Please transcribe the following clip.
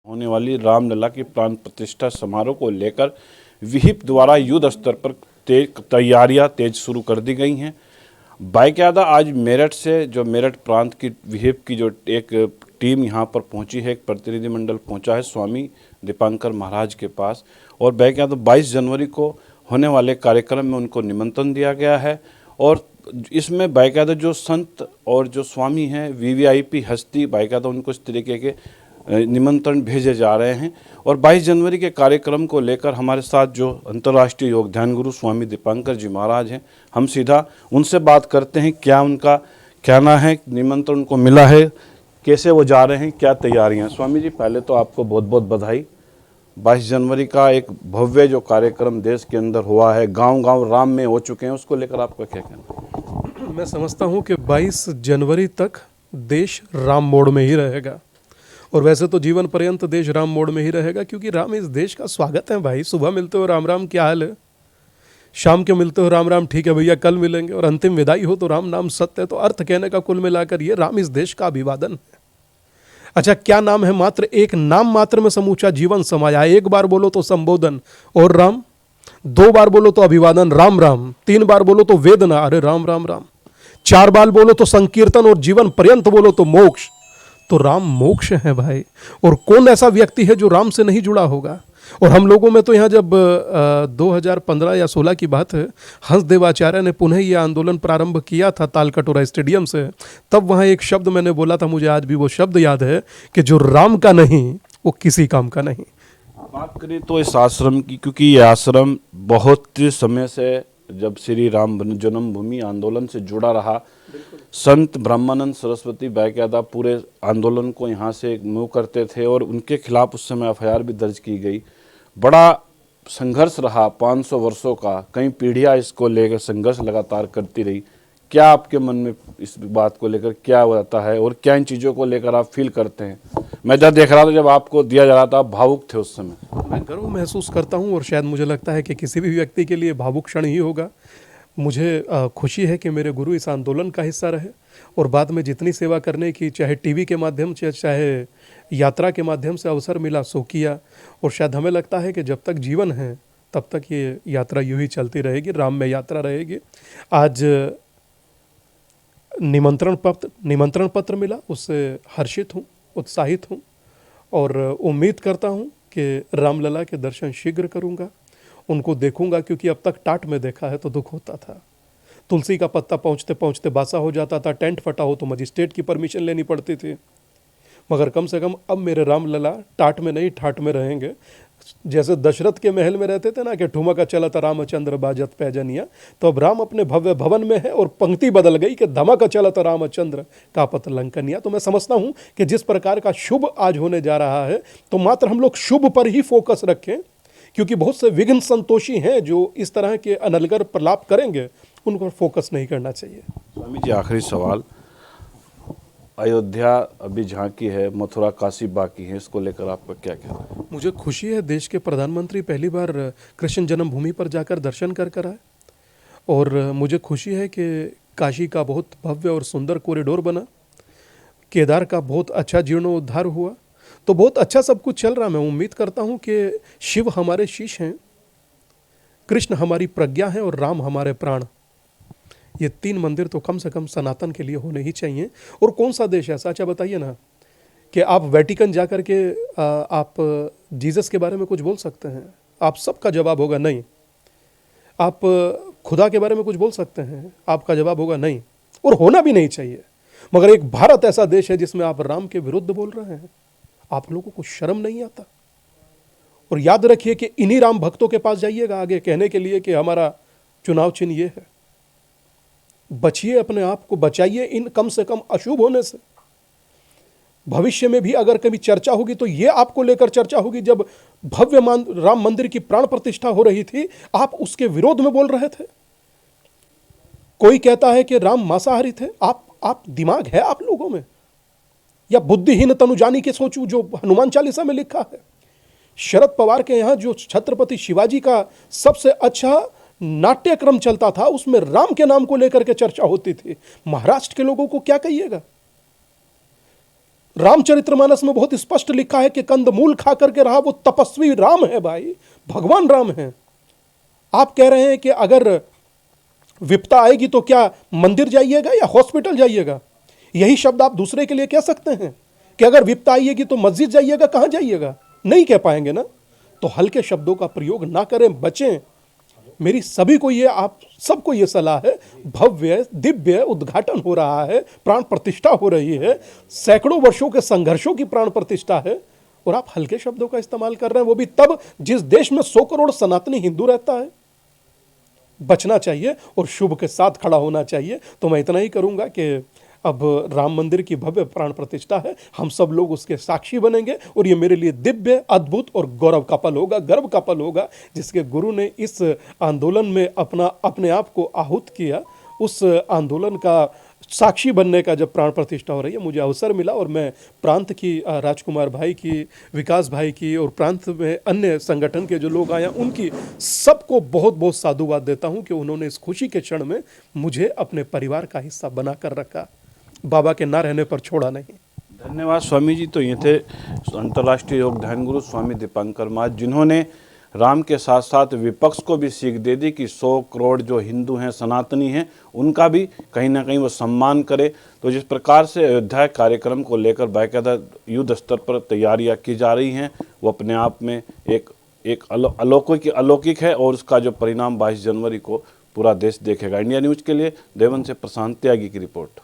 होने वाली रामलला की प्राण प्रतिष्ठा समारोह को लेकर विहिप द्वारा युद्ध स्तर पर तैयारियां तेज शुरू कर दी गई हैं। बाकायदा आज मेरठ से जो मेरठ प्रांत की विहिप की जो एक टीम यहाँ पर पहुँची है, एक प्रतिनिधिमंडल पहुँचा है स्वामी दीपांकर महाराज के पास, और बाकायदा 22 जनवरी को होने वाले कार्यक्रम में उनको निमंत्रण दिया गया है। और इसमें बाकायदा जो संत और जो स्वामी हैं, वीवीआईपी हस्ती, बाकायदा उनको इस तरीके के निमंत्रण भेजे जा रहे हैं। और 22 जनवरी के कार्यक्रम को लेकर हमारे साथ जो अंतर्राष्ट्रीय योग ध्यान गुरु स्वामी दीपांकर जी महाराज हैं, हम सीधा उनसे बात करते हैं। क्या उनका कहना है, निमंत्रण उनको मिला है, कैसे वो जा रहे हैं, क्या तैयारियां। स्वामी जी, पहले तो आपको बहुत बहुत बधाई। 22 जनवरी का एक भव्य जो कार्यक्रम देश के अंदर हुआ है, गांव-गांव राम में हो चुके हैं, उसको लेकर आपका क्या कहना? मैं समझता हूं कि 22 जनवरी तक देश राम मोड में ही रहेगा, और वैसे तो जीवन पर्यंत देश राम मोड में ही रहेगा, क्योंकि राम इस देश का स्वागत है। भाई, सुबह मिलते हो राम राम क्या हाल है, शाम के मिलते हो राम राम ठीक है भैया कल मिलेंगे, और अंतिम विदाई हो तो राम नाम सत्य है। तो अर्थ कहने का कुल मिलाकर ये राम इस देश का अभिवादन है। अच्छा, क्या नाम है? मात्र एक नाम मात्र में समूचा जीवन समाया। एक बार बोलो तो संबोधन और राम, 2 बार बोलो तो अभिवादन राम राम, 3 बार बोलो तो वेदना अरे राम राम राम, 4 बार बोलो तो संकीर्तन, और जीवन पर्यंत बोलो तो मोक्ष। तो राम मोक्ष है भाई। और कौन ऐसा व्यक्ति है जो राम से नहीं जुड़ा होगा? और हम लोगों में तो यहाँ जब 2015 या 16 की बात है, हंस देवाचार्य ने पुनः ये आंदोलन प्रारंभ किया था तालकटोरा स्टेडियम से, तब वहाँ एक शब्द मैंने बोला था, मुझे आज भी वो शब्द याद है कि जो राम का नहीं वो किसी काम का नहीं। बात करें तो इस आश्रम की, क्योंकि ये आश्रम बहुत समय से जब श्री राम जन्मभूमि आंदोलन से जुड़ा रहा, संत ब्रह्मानंद सरस्वती बाकायदा पूरे आंदोलन को यहाँ से मूव करते थे, और उनके खिलाफ उस समय एफआईआर भी दर्ज की गई। बड़ा संघर्ष रहा 500 वर्षों का, कई पीढ़ियाँ इसको लेकर संघर्ष लगातार करती रही। क्या आपके मन में इस बात को लेकर क्या होता है, और क्या इन चीज़ों को लेकर आप फील करते हैं? मैं जब देख रहा था, जब आपको दिया जा रहा था, आप भावुक थे उस समय। मैं गर्व महसूस करता हूँ, और शायद मुझे लगता है कि किसी भी व्यक्ति के लिए भावुक क्षण ही होगा। मुझे खुशी है कि मेरे गुरु इस आंदोलन का हिस्सा रहे, और बाद में जितनी सेवा करने की, चाहे टीवी के माध्यम से चाहे यात्रा के माध्यम से अवसर मिला सो किया। और शायद हमें लगता है कि जब तक जीवन है तब तक ये यात्रा यूँ ही चलती रहेगी, राम में यात्रा रहेगी। आज निमंत्रण पत्र मिला, उससे हर्षित हूँ, उत्साहित हूँ, और उम्मीद करता हूँ कि रामलला के दर्शन शीघ्र करूँगा, उनको देखूंगा। क्योंकि अब तक टाट में देखा है तो दुख होता था, तुलसी का पत्ता पहुँचते पहुँचते बासा हो जाता था, टेंट फटा हो तो मजिस्ट्रेट की परमिशन लेनी पड़ती थी। मगर कम से कम अब मेरे रामलला टाट में नहीं ठाट में रहेंगे। जैसे दशरथ के महल में रहते थे ना कि ठुमका चलत रामचंद्र बाजत पैजनिया, तो अब राम अपने भव्य भवन में है, और पंक्ति बदल गई कि धमक चलत रामचंद्र कापत लंकनिया। तो मैं समझता हूँ कि जिस प्रकार का शुभ आज होने जा रहा है, तो मात्र हम लोग शुभ पर ही फोकस रखें, क्योंकि बहुत से विघ्न संतोषी हैं जो इस तरह के अनलगर प्रलाप करेंगे, उन पर फोकस नहीं करना चाहिए। स्वामी जी, आखिरी सवाल, अयोध्या अभी झांकी है, मथुरा काशी बाकी है, इसको लेकर आपका क्या कहना है? मुझे खुशी है, देश के प्रधानमंत्री पहली बार कृष्ण जन्मभूमि पर जाकर दर्शन कर आए, और मुझे खुशी है कि काशी का बहुत भव्य और सुंदर कॉरिडोर बना, केदार का बहुत अच्छा जीर्णोद्धार हुआ, तो बहुत अच्छा सब कुछ चल रहा। मैं उम्मीद करता हूँ कि शिव हमारे शीश हैं, कृष्ण हमारी प्रज्ञा है, और राम हमारे प्राण। ये 3 मंदिर तो कम से कम सनातन के लिए होने ही चाहिए। और कौन सा देश ऐसा, अच्छा बताइए ना, कि आप वेटिकन जा कर के आप जीसस के बारे में कुछ बोल सकते हैं? आप सबका जवाब होगा नहीं। आप खुदा के बारे में कुछ बोल सकते हैं? आपका जवाब होगा नहीं, और होना भी नहीं चाहिए। मगर एक भारत ऐसा देश है जिसमें आप राम के विरुद्ध बोल रहे हैं। आप लोगों को शर्म नहीं आता? और याद रखिए कि इन्हीं राम भक्तों के पास जाइएगा आगे कहने के लिए कि हमारा चुनाव चिन्ह ये है। बचिए, अपने आप को बचाइए इन कम से कम अशुभ होने से। भविष्य में भी अगर कभी चर्चा होगी तो ये आपको लेकर चर्चा होगी। जब भव्य राम मंदिर की प्राण प्रतिष्ठा हो रही थी, आप उसके विरोध में बोल रहे थे। कोई कहता है कि राम मांसाहारी थे। आप दिमाग है आप लोगों में, या बुद्धिहीन तनु जानी के सोचू, जो हनुमान चालीसा में लिखा है। शरद पवार के यहाँ जो छत्रपति शिवाजी का सबसे अच्छा नाट्यक्रम चलता था, उसमें राम के नाम को लेकर के चर्चा होती थी। महाराष्ट्र के लोगों को क्या कहिएगा? रामचरितमानस में बहुत स्पष्ट लिखा है कि कंदमूल खा करके रहा, वो तपस्वी राम है भाई, भगवान राम है। आप कह रहे हैं कि अगर विपदा आएगी तो क्या मंदिर जाइएगा या हॉस्पिटल जाइएगा? यही शब्द आप दूसरे के लिए कह सकते हैं कि अगर विपदा आएगी तो मस्जिद जाइएगा, कहां जाइएगा? नहीं कह पाएंगे ना। तो हल्के शब्दों का प्रयोग ना करें, बचें। मेरी सभी को ये, आप सबको ये सलाह है। भव्य दिव्य उद्घाटन हो रहा है, प्राण प्रतिष्ठा हो रही है, सैकड़ों वर्षों के संघर्षों की प्राण प्रतिष्ठा है, और आप हल्के शब्दों का इस्तेमाल कर रहे हैं, वो भी तब जिस देश में 100 करोड़ सनातनी हिंदू रहता है। बचना चाहिए और शुभ के साथ खड़ा होना चाहिए। तो मैं इतना ही करूंगा कि अब राम मंदिर की भव्य प्राण प्रतिष्ठा है, हम सब लोग उसके साक्षी बनेंगे, और ये मेरे लिए दिव्य, अद्भुत और गौरव का पल होगा, गर्व का पल होगा, जिसके गुरु ने इस आंदोलन में अपने आप को आहूत किया। उस आंदोलन का साक्षी बनने का जब प्राण प्रतिष्ठा हो रही है, मुझे अवसर मिला, और मैं प्रांत की, राजकुमार भाई की, विकास भाई की, और प्रांत में अन्य संगठन के जो लोग आए उनकी सबको बहुत बहुत साधुवाद देता हूं कि उन्होंने इस खुशी के क्षण में मुझे अपने परिवार का हिस्सा बना कर रखा, बाबा के ना रहने पर छोड़ा नहीं। धन्यवाद स्वामी जी। तो ये थे अंतर्राष्ट्रीय योग ध्यान गुरु स्वामी दीपांकर महाराज, जिन्होंने राम के साथ साथ विपक्ष को भी सीख दे दी कि 100 करोड़ जो हिंदू हैं, सनातनी हैं, उनका भी कहीं ना कहीं वो सम्मान करे। तो जिस प्रकार से अयोध्या कार्यक्रम को लेकर बाकायदा युद्ध स्तर पर तैयारियां की जा रही हैं, वो अपने आप में एक अलौकिक है, और उसका जो परिणाम 22 जनवरी को पूरा देश देखेगा। इंडिया न्यूज़ के लिए देवन से प्रशांत त्यागी की रिपोर्ट।